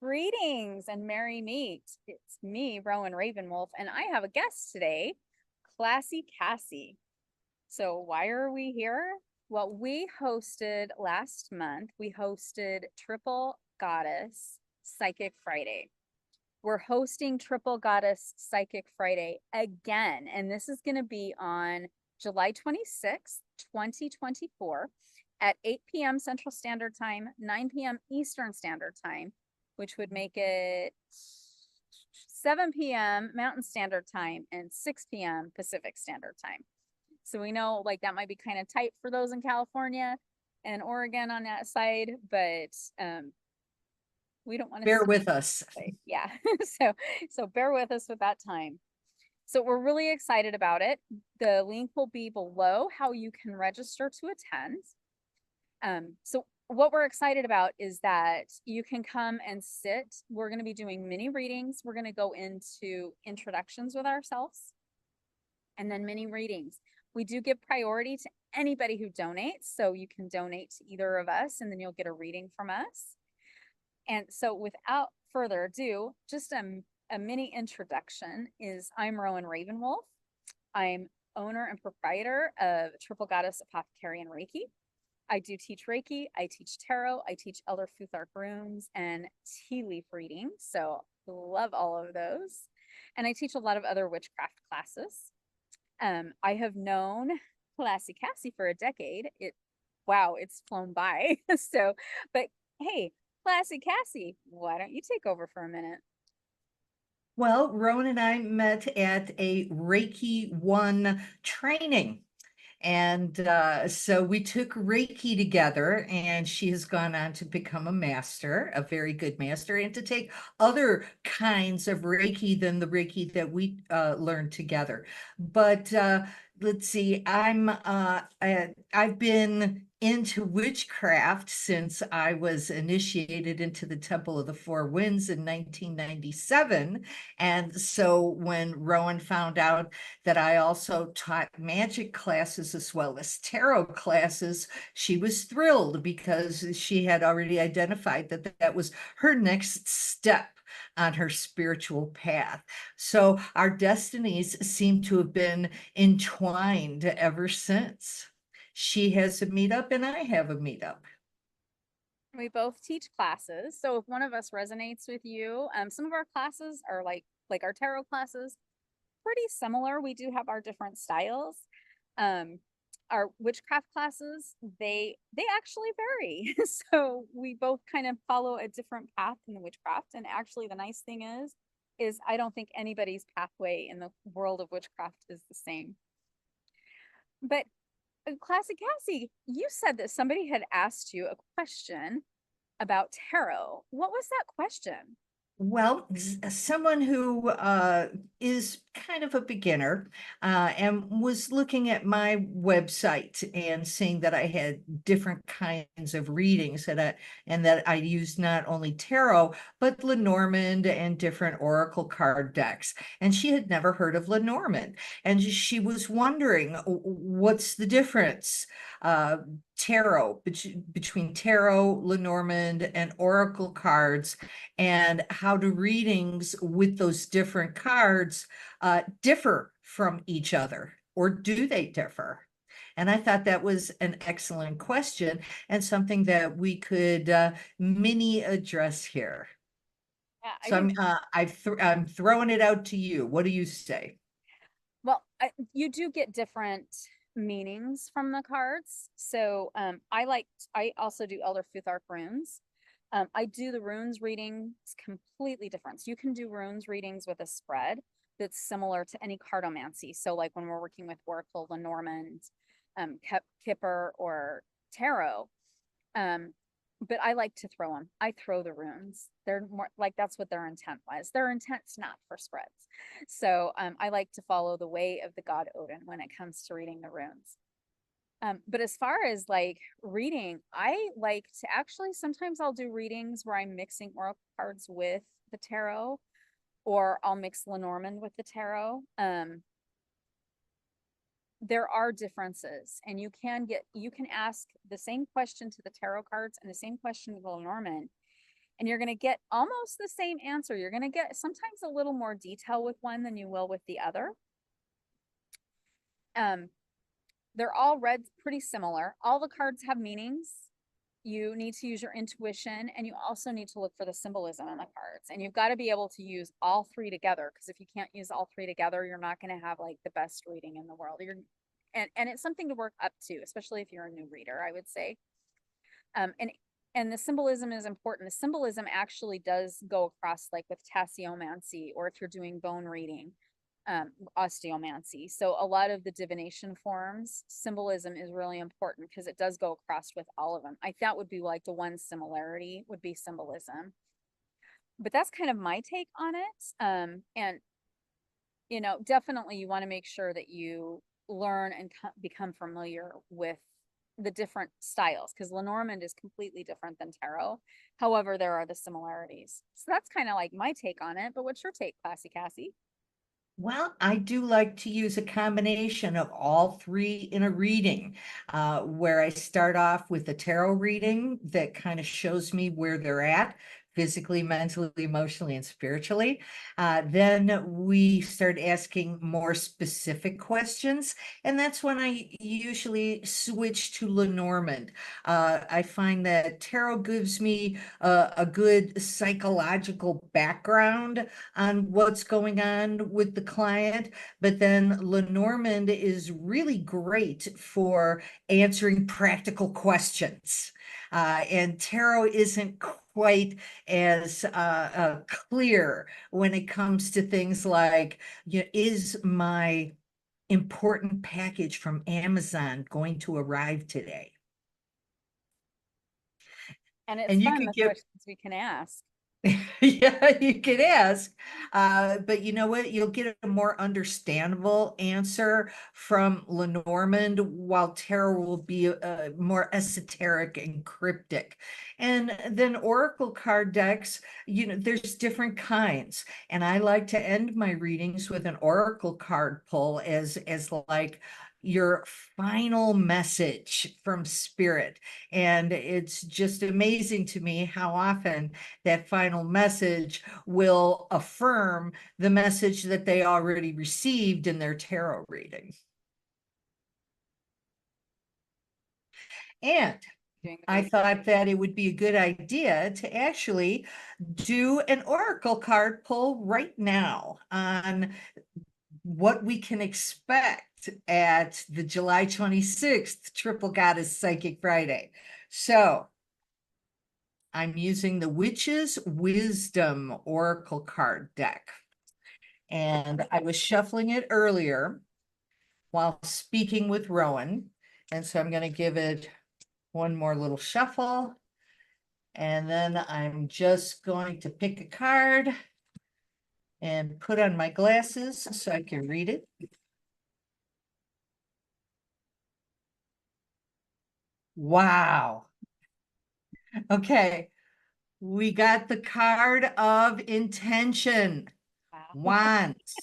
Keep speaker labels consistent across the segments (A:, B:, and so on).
A: Greetings and merry meet. It's me, Rowan Ravenwolf, and I have a guest today, ClassyKassy. So why are we here? Well, we hosted last month, we hosted Triple Goddess Psychic Friday. We're hosting Triple Goddess Psychic Friday again, and this is going to be on July 26th, 2024 at 8 p.m. Central Standard Time, 9 p.m. Eastern Standard Time, which would make it 7 p.m. Mountain Standard Time and 6 p.m. Pacific Standard Time. So we know like that might be kind of tight for those in California and Oregon on that side, but we don't want to
B: bear with us.
A: yeah. so bear with us with that time. So we're really excited about it. The link will be below how you can register to attend. So what we're excited about is that you can come and sit. We're going to be doing mini readings. We're going to go into introductions with ourselves and then mini readings. We do give priority to anybody who donates. So you can donate to either of us and then you'll get a reading from us. And so without further ado, just a mini introduction is I'm Rowan Ravenwolf. I'm owner and proprietor of Triple Goddess Apothecary and Reiki. I do teach Reiki, I teach tarot, I teach Elder Futhark runes and tea leaf reading. So love all of those. And I teach a lot of other witchcraft classes. I have known ClassyKassy for a decade. Wow, it's flown by. But hey, ClassyKassy, why don't you take over for a minute?
B: Well, Rowan and I met at a Reiki 1 training. And so we took Reiki together, and she has gone on to become a master, a very good master, and to take other kinds of Reiki than the Reiki that we learned together. But let's see, I've been into witchcraft since I was initiated into the Temple of the Four Winds in 1997. And so when Rowan found out that I also taught magic classes as well as tarot classes, she was thrilled because she had already identified that that was her next step on her spiritual path. So our destinies seem to have been entwined ever since. She has a meetup and I have a meetup.
A: We both teach classes. So if one of us resonates with you, some of our classes are like our tarot classes, pretty similar. We do have our different styles. Our witchcraft classes, they actually vary. So we both kind of follow a different path in the witchcraft. And actually the nice thing is I don't think anybody's pathway in the world of witchcraft is the same. But ClassyKassy, you said that somebody had asked you a question about tarot. What was that question?
B: Well, someone who is kind of a beginner and was looking at my website and seeing that I had different kinds of readings and that I used not only tarot, but Lenormand and different oracle card decks. And she had never heard of Lenormand. And she was wondering, what's the difference? Tarot, between tarot, Lenormand, and oracle cards, and how do readings with those different cards differ from each other, or do they differ? And I thought that was an excellent question and something that we could mini address here.
A: Yeah,
B: So I'm throwing it out to you. What do you say?
A: well, you do get different meanings from the cards. So I also do Elder Futhark runes. I do the runes readings completely different. So you can do runes readings with a spread that's similar to any cartomancy. So like when we're working with Oracle, Lenormand, Kipper, or Tarot, but I like to throw them. I throw the runes. They're more like that's what their intent was. Their intent's not for spreads. So I like to follow the way of the god Odin when it comes to reading the runes. But as far as like reading, I like to actually sometimes I'll do readings where I'm mixing oracle cards with the tarot, or I'll mix Lenormand with the tarot. There are differences, and you can ask the same question to the tarot cards and the same question to the Lenormand, and you're going to get almost the same answer. You're going to get sometimes a little more detail with one than you will with the other. They're all read pretty similar. All the cards have meanings. You need to use your intuition, and you also need to look for the symbolism in the cards. And you've got to be able to use all three together, because if you can't use all three together, you're not going to have like the best reading in the world. And it's something to work up to, especially if you're a new reader, I would say. And the symbolism is important. The symbolism actually does go across, like with tasseomancy, or if you're doing bone reading, osteomancy. So a lot of the divination forms, symbolism is really important because it does go across with all of them. That would be like the one similarity would be symbolism. But that's kind of my take on it. And definitely you want to make sure that you learn and become familiar with the different styles, because Lenormand is completely different than tarot. However, there are the similarities. So that's kind of like my take on it. But what's your take, ClassyKassy?
B: Well, I do like to use a combination of all three in a reading, where I start off with a tarot reading that kind of shows me where they're at physically, mentally, emotionally, and spiritually. Then we start asking more specific questions, and that's when I usually switch to Lenormand. I find that tarot gives me a good psychological background on what's going on with the client, but then Lenormand is really great for answering practical questions. And tarot isn't quite as clear when it comes to things like, is my important package from Amazon going to arrive today?
A: And it's
B: And you
A: fun,
B: could
A: the
B: give
A: questions we can ask.
B: Yeah, you could ask. But you know what? You'll get a more understandable answer from Lenormand, while tarot will be more esoteric and cryptic. And then oracle card decks, there's different kinds. And I like to end my readings with an oracle card pull as like your final message from spirit. And it's just amazing to me how often that final message will affirm the message that they already received in their tarot reading. And
A: Doing the
B: I
A: basic.
B: thought that it would be a good idea to actually do an oracle card pull right now on what we can expect at the July 26th Triple Goddess Psychic Friday. So I'm using the Witch's Wisdom Oracle card deck. And I was shuffling it earlier while speaking with Rowan. And so I'm going to give it one more little shuffle. And then I'm just going to pick a card and put on my glasses so I can read it. Wow. Okay. We got the card of intention.
A: Wow.
B: Wands.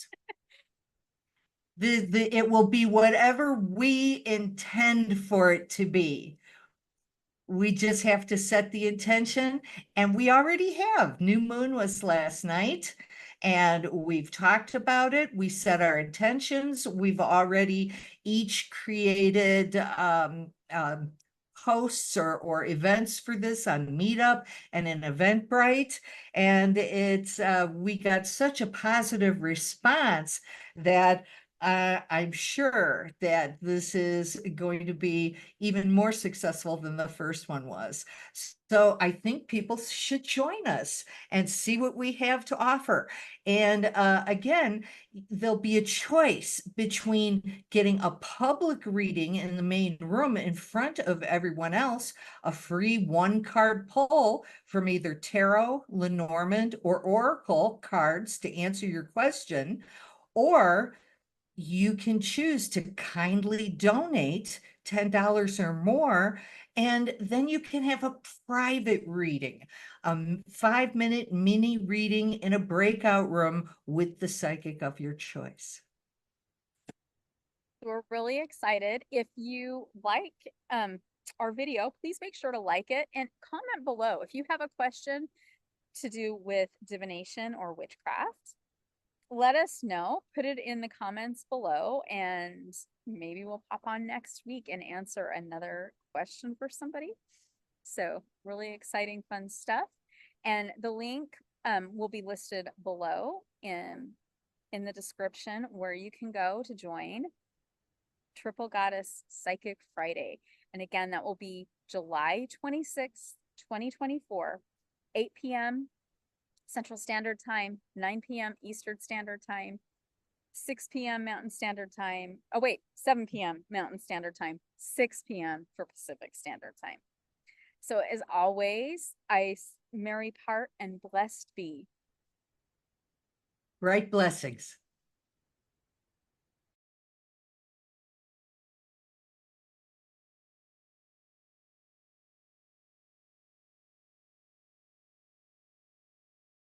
B: It will be whatever we intend for it to be. We just have to set the intention, and we already have. New moon was last night, and we've talked about it. We set our intentions. We've already each created posts or events for this on Meetup and in Eventbrite, and we got such a positive response that I'm sure that this is going to be even more successful than the first one was. So I think people should join us and see what we have to offer. And again, there'll be a choice between getting a public reading in the main room in front of everyone else, a free one-card pull from either tarot, Lenormand, or oracle cards to answer your question, or you can choose to kindly donate $10 or more, and then you can have a private reading, a 5-minute mini reading in a breakout room with the psychic of your choice.
A: We're really excited. If you like our video, please make sure to like it and comment below. If you have a question, to do with divination or witchcraft, let us know. Put it in the comments below, and maybe we'll pop on next week and answer another question for somebody. So really exciting, fun stuff. And the link will be listed below in the description where you can go to join Triple Goddess Psychic Friday. And again, that will be July 26th, 2024, 8 p.m. Central Standard Time, 9 p.m. Eastern Standard Time, 6 p.m. Mountain Standard Time. Oh, wait, 7 p.m. Mountain Standard Time, 6 p.m. for Pacific Standard Time. So as always, merry part and blessed be.
B: Bright blessings.